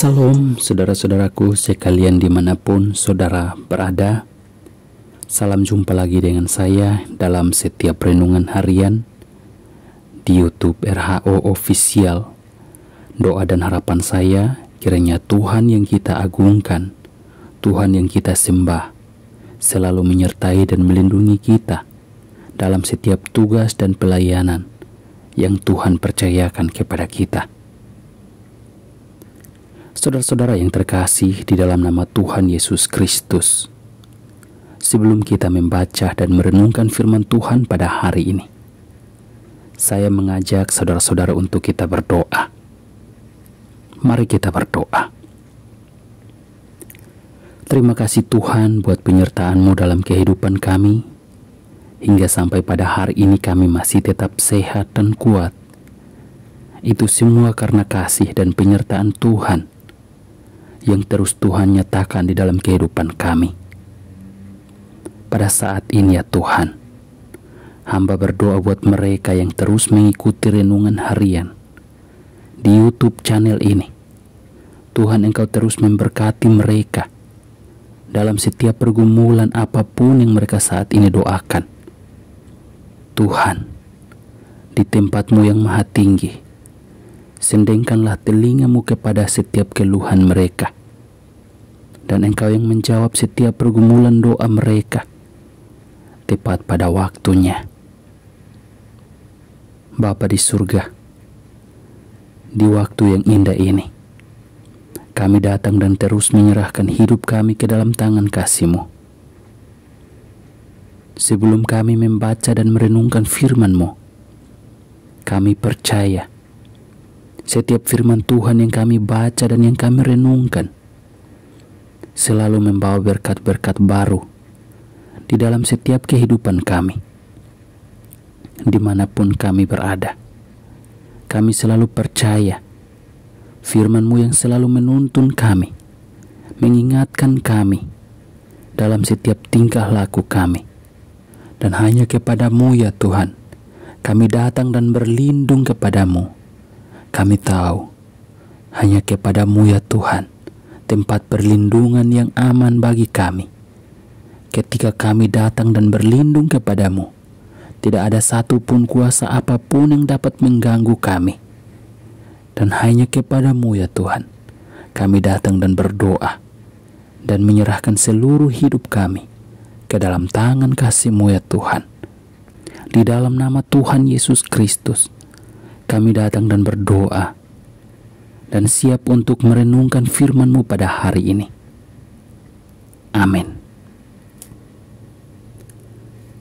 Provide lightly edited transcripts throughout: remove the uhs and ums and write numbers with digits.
Salam saudara-saudaraku sekalian dimanapun saudara berada. Salam jumpa lagi dengan saya dalam setiap renungan harian di YouTube RHO Official. Doa dan harapan saya kiranya Tuhan yang kita agungkan, Tuhan yang kita sembah, selalu menyertai dan melindungi kita dalam setiap tugas dan pelayanan yang Tuhan percayakan kepada kita. Saudara-saudara yang terkasih di dalam nama Tuhan Yesus Kristus, sebelum kita membaca dan merenungkan firman Tuhan pada hari ini, saya mengajak saudara-saudara untuk kita berdoa. Mari kita berdoa. Terima kasih Tuhan buat penyertaan-Mu dalam kehidupan kami, hingga sampai pada hari ini kami masih tetap sehat dan kuat. Itu semua karena kasih dan penyertaan Tuhan yang terus Tuhan nyatakan di dalam kehidupan kami. Pada saat ini ya Tuhan, hamba berdoa buat mereka yang terus mengikuti renungan harian di YouTube channel ini. Tuhan, Engkau terus memberkati mereka dalam setiap pergumulan apapun yang mereka saat ini doakan. Tuhan, di tempat-Mu yang maha tinggi, sendengkanlah telinga-Mu kepada setiap keluhan mereka, dan Engkau yang menjawab setiap pergumulan doa mereka tepat pada waktunya. Bapa di surga, di waktu yang indah ini, kami datang dan terus menyerahkan hidup kami ke dalam tangan kasih-Mu. Sebelum kami membaca dan merenungkan firman-Mu, kami percaya setiap firman Tuhan yang kami baca dan yang kami renungkan selalu membawa berkat-berkat baru di dalam setiap kehidupan kami. Dimanapun kami berada, kami selalu percaya firman-Mu yang selalu menuntun kami, mengingatkan kami dalam setiap tingkah laku kami. Dan hanya kepada-Mu ya Tuhan, kami datang dan berlindung kepada-Mu. Kami tahu hanya kepada-Mu ya Tuhan tempat perlindungan yang aman bagi kami. Ketika kami datang dan berlindung kepada-Mu, tidak ada satupun kuasa apapun yang dapat mengganggu kami. Dan hanya kepada-Mu ya Tuhan kami datang dan berdoa dan menyerahkan seluruh hidup kami ke dalam tangan kasih-Mu ya Tuhan. Di dalam nama Tuhan Yesus Kristus kami datang dan berdoa dan siap untuk merenungkan firman-Mu pada hari ini. Amin.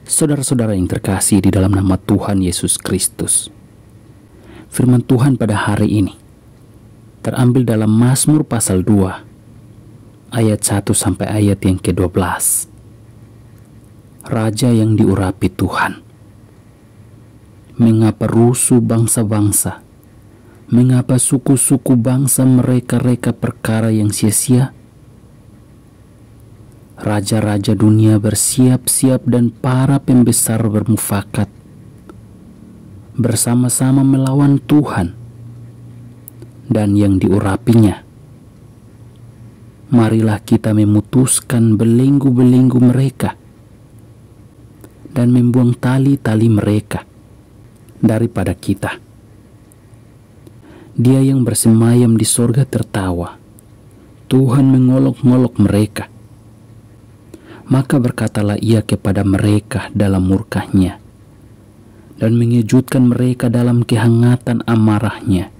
Saudara-saudara yang terkasih di dalam nama Tuhan Yesus Kristus, firman Tuhan pada hari ini terambil dalam Mazmur pasal 2 ayat 1 sampai ayat yang ke-12. Raja yang diurapi Tuhan. Mengapa rusuh bangsa-bangsa? Mengapa suku-suku bangsa mereka-reka perkara yang sia-sia? Raja-raja dunia bersiap-siap dan para pembesar bermufakat bersama-sama melawan Tuhan dan yang diurapinya. Marilah kita memutuskan belenggu-belenggu mereka dan membuang tali-tali mereka daripada kita. Dia yang bersemayam di sorga tertawa, Tuhan mengolok-ngolok mereka. Maka berkatalah Ia kepada mereka dalam murkanya dan mengejutkan mereka dalam kehangatan amarahnya.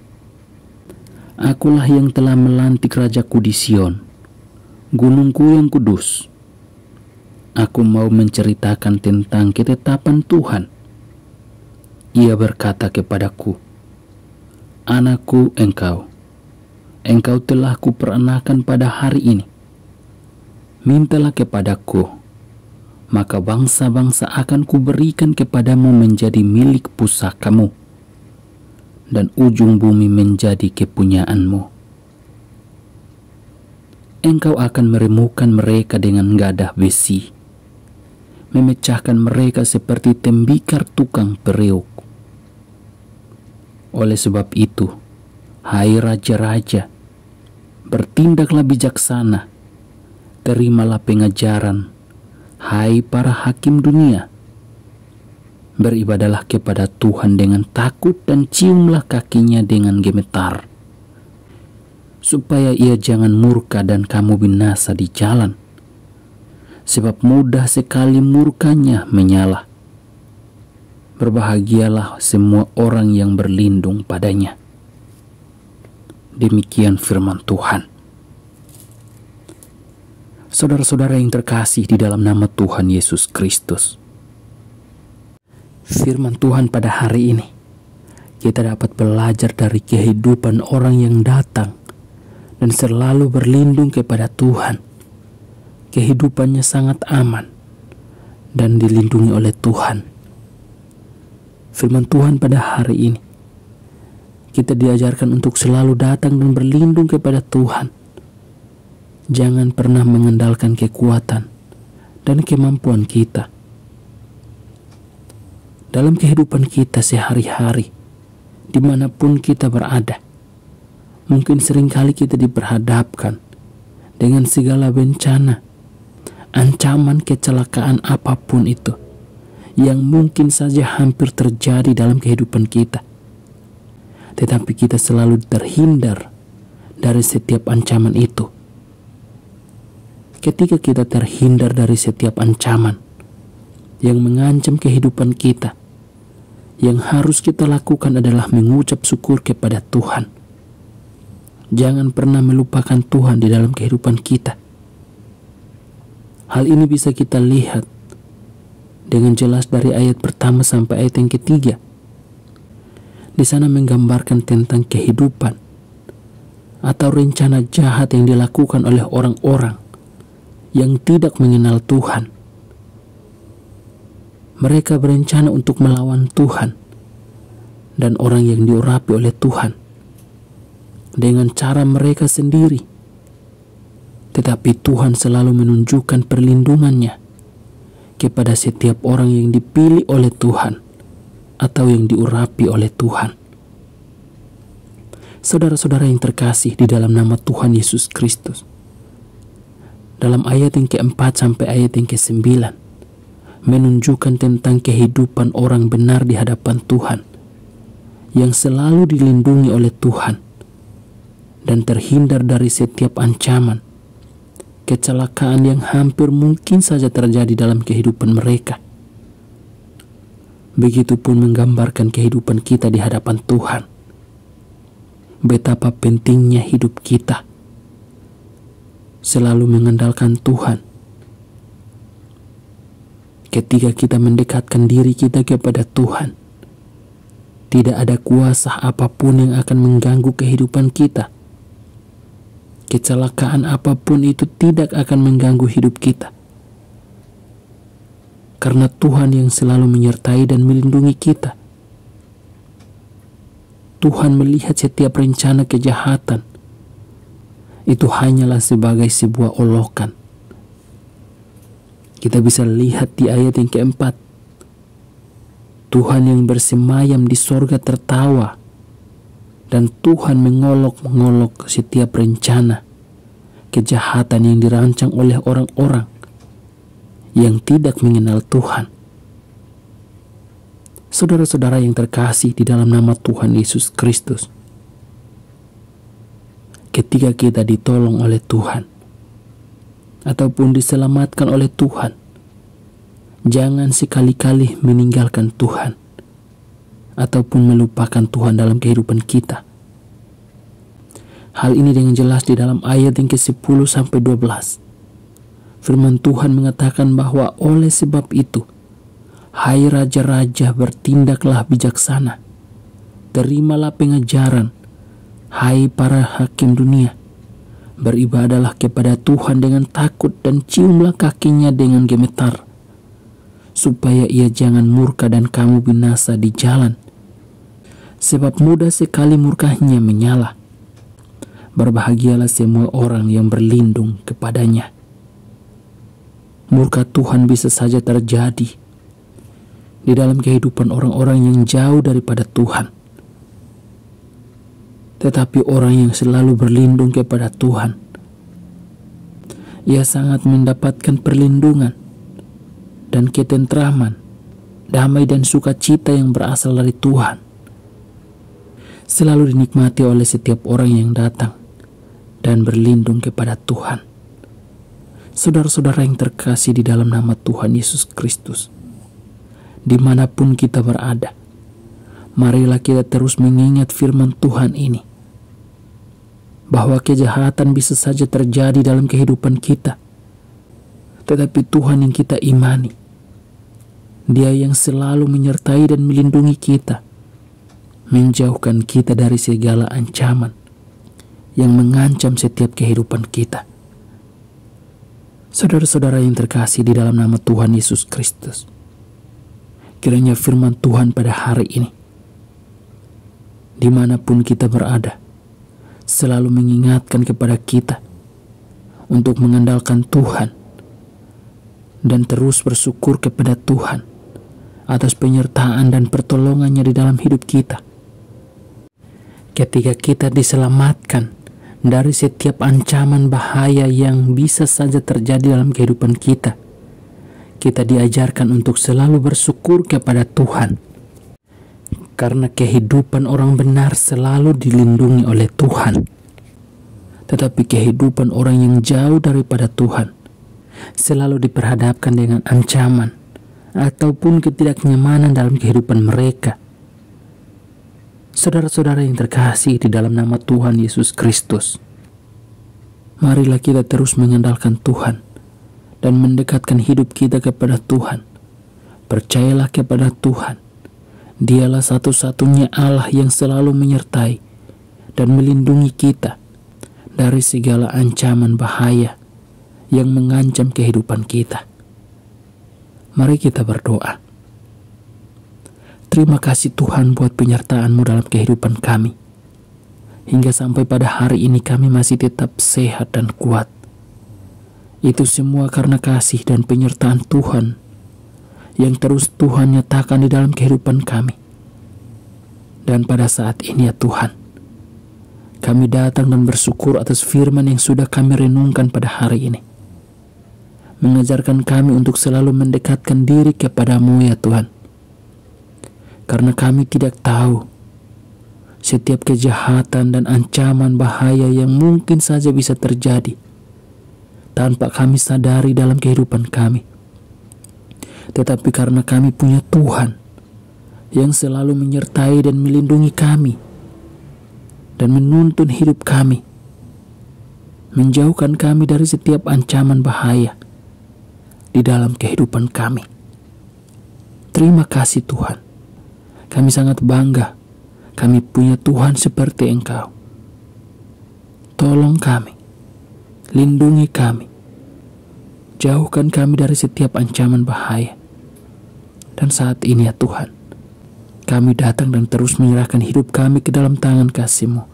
Akulah yang telah melantik Rajaku di Sion, gunungku yang kudus. Aku mau menceritakan tentang ketetapan Tuhan. Ia berkata kepadaku, Anakku, engkau telah kuperanakan pada hari ini. Mintalah kepadaku, maka bangsa-bangsa akan kuberikan kepadamu menjadi milik pusakamu, dan ujung bumi menjadi kepunyaanmu. Engkau akan meremukkan mereka dengan gadah besi, memecahkan mereka seperti tembikar tukang periuk. Oleh sebab itu, hai raja-raja, bertindaklah bijaksana, terimalah pengajaran, hai para hakim dunia. Beribadalah kepada Tuhan dengan takut dan ciumlah kakinya dengan gemetar, supaya ia jangan murka dan kamu binasa di jalan, sebab mudah sekali murkanya menyala. Berbahagialah semua orang yang berlindung padanya. Demikian firman Tuhan. Saudara-saudara yang terkasih di dalam nama Tuhan Yesus Kristus, firman Tuhan pada hari ini kita dapat belajar dari kehidupan orang yang datang dan selalu berlindung kepada Tuhan. Kehidupannya sangat aman dan dilindungi oleh Tuhan. Firman Tuhan pada hari ini, kita diajarkan untuk selalu datang dan berlindung kepada Tuhan. Jangan pernah mengandalkan kekuatan dan kemampuan kita. Dalam kehidupan kita sehari-hari, dimanapun kita berada, mungkin seringkali kita diperhadapkan dengan segala bencana, ancaman kecelakaan apapun itu, yang mungkin saja hampir terjadi dalam kehidupan kita. Tetapi kita selalu terhindar dari setiap ancaman itu. Ketika kita terhindar dari setiap ancaman yang mengancam kehidupan kita, yang harus kita lakukan adalah mengucap syukur kepada Tuhan. Jangan pernah melupakan Tuhan di dalam kehidupan kita. Hal ini bisa kita lihat dengan jelas dari ayat pertama sampai ayat yang ketiga. Di sana menggambarkan tentang kehidupan atau rencana jahat yang dilakukan oleh orang-orang yang tidak mengenal Tuhan. Mereka berencana untuk melawan Tuhan dan orang yang diurapi oleh Tuhan dengan cara mereka sendiri. Tetapi Tuhan selalu menunjukkan perlindungannya kepada setiap orang yang dipilih oleh Tuhan atau yang diurapi oleh Tuhan. Saudara-saudara yang terkasih di dalam nama Tuhan Yesus Kristus, dalam ayat yang keempat sampai ayat yang ke-9 menunjukkan tentang kehidupan orang benar di hadapan Tuhan yang selalu dilindungi oleh Tuhan dan terhindar dari setiap ancaman, kecelakaan yang hampir mungkin saja terjadi dalam kehidupan mereka. Begitupun menggambarkan kehidupan kita di hadapan Tuhan. Betapa pentingnya hidup kita selalu mengandalkan Tuhan. Ketika kita mendekatkan diri kita kepada Tuhan, tidak ada kuasa apapun yang akan mengganggu kehidupan kita. Kecelakaan apapun itu tidak akan mengganggu hidup kita, karena Tuhan yang selalu menyertai dan melindungi kita. Tuhan melihat setiap rencana kejahatan itu hanyalah sebagai sebuah olokan. Kita bisa lihat di ayat yang keempat, Tuhan yang bersemayam di sorga tertawa, dan Tuhan mengolok-ngolok setiap rencana kejahatan yang dirancang oleh orang-orang yang tidak mengenal Tuhan. Saudara-saudara yang terkasih di dalam nama Tuhan Yesus Kristus, ketika kita ditolong oleh Tuhan ataupun diselamatkan oleh Tuhan, jangan sekali-kali meninggalkan Tuhan ataupun melupakan Tuhan dalam kehidupan kita. Hal ini dengan jelas di dalam ayat yang ke-10 sampai 12. Firman Tuhan mengatakan bahwa oleh sebab itu, hai raja-raja, bertindaklah bijaksana, terimalah pengajaran, hai para hakim dunia, beribadalah kepada Tuhan dengan takut dan ciumlah kakinya dengan gemetar, supaya ia jangan murka dan kamu binasa di jalan, sebab mudah sekali murkanya menyala. Berbahagialah semua orang yang berlindung kepadanya. Murka Tuhan bisa saja terjadi di dalam kehidupan orang-orang yang jauh daripada Tuhan. tetapi orang yang selalu berlindung kepada Tuhan, ia sangat mendapatkan perlindungan dan ketentraman, damai dan sukacita yang berasal dari Tuhan. Selalu dinikmati oleh setiap orang yang datang dan berlindung kepada Tuhan. Saudara-saudara yang terkasih di dalam nama Tuhan Yesus Kristus, dimanapun kita berada, marilah kita terus mengingat firman Tuhan ini, bahwa kejahatan bisa saja terjadi dalam kehidupan kita, tetapi Tuhan yang kita imani, Dia yang selalu menyertai dan melindungi kita, menjauhkan kita dari segala ancaman yang mengancam setiap kehidupan kita. Saudara-saudara yang terkasih di dalam nama Tuhan Yesus Kristus, kiranya firman Tuhan pada hari ini, dimanapun kita berada, selalu mengingatkan kepada kita untuk mengandalkan Tuhan dan terus bersyukur kepada Tuhan atas penyertaan dan pertolongannya di dalam hidup kita. Ketika kita diselamatkan dari setiap ancaman bahaya yang bisa saja terjadi dalam kehidupan kita, kita diajarkan untuk selalu bersyukur kepada Tuhan, karena kehidupan orang benar selalu dilindungi oleh Tuhan. Tetapi kehidupan orang yang jauh daripada Tuhan selalu diperhadapkan dengan ancaman ataupun ketidaknyamanan dalam kehidupan mereka. Saudara-saudara yang terkasih di dalam nama Tuhan Yesus Kristus, marilah kita terus mengandalkan Tuhan dan mendekatkan hidup kita kepada Tuhan. Percayalah kepada Tuhan, Dialah satu-satunya Allah yang selalu menyertai dan melindungi kita dari segala ancaman bahaya yang mengancam kehidupan kita. Mari kita berdoa. Terima kasih Tuhan buat penyertaan-Mu dalam kehidupan kami. Hingga sampai pada hari ini kami masih tetap sehat dan kuat. Itu semua karena kasih dan penyertaan Tuhan yang terus Tuhan nyatakan di dalam kehidupan kami. Dan pada saat ini ya Tuhan, kami datang dan bersyukur atas firman yang sudah kami renungkan pada hari ini. Mengajarkan kami untuk selalu mendekatkan diri kepada-Mu ya Tuhan. Karena kami tidak tahu setiap kejahatan dan ancaman bahaya yang mungkin saja bisa terjadi tanpa kami sadari dalam kehidupan kami. Tetapi karena kami punya Tuhan yang selalu menyertai dan melindungi kami dan menuntun hidup kami, menjauhkan kami dari setiap ancaman bahaya di dalam kehidupan kami. Terima kasih Tuhan. Kami sangat bangga kami punya Tuhan seperti Engkau. Tolong kami, lindungi kami, jauhkan kami dari setiap ancaman bahaya. Dan saat ini ya Tuhan, kami datang dan terus menyerahkan hidup kami ke dalam tangan kasih-Mu.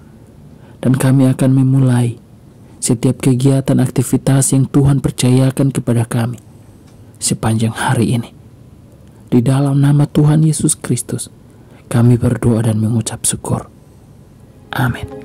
Dan kami akan memulai setiap kegiatan aktivitas yang Tuhan percayakan kepada kami sepanjang hari ini. Di dalam nama Tuhan Yesus Kristus, kami berdoa dan mengucap syukur. Amin.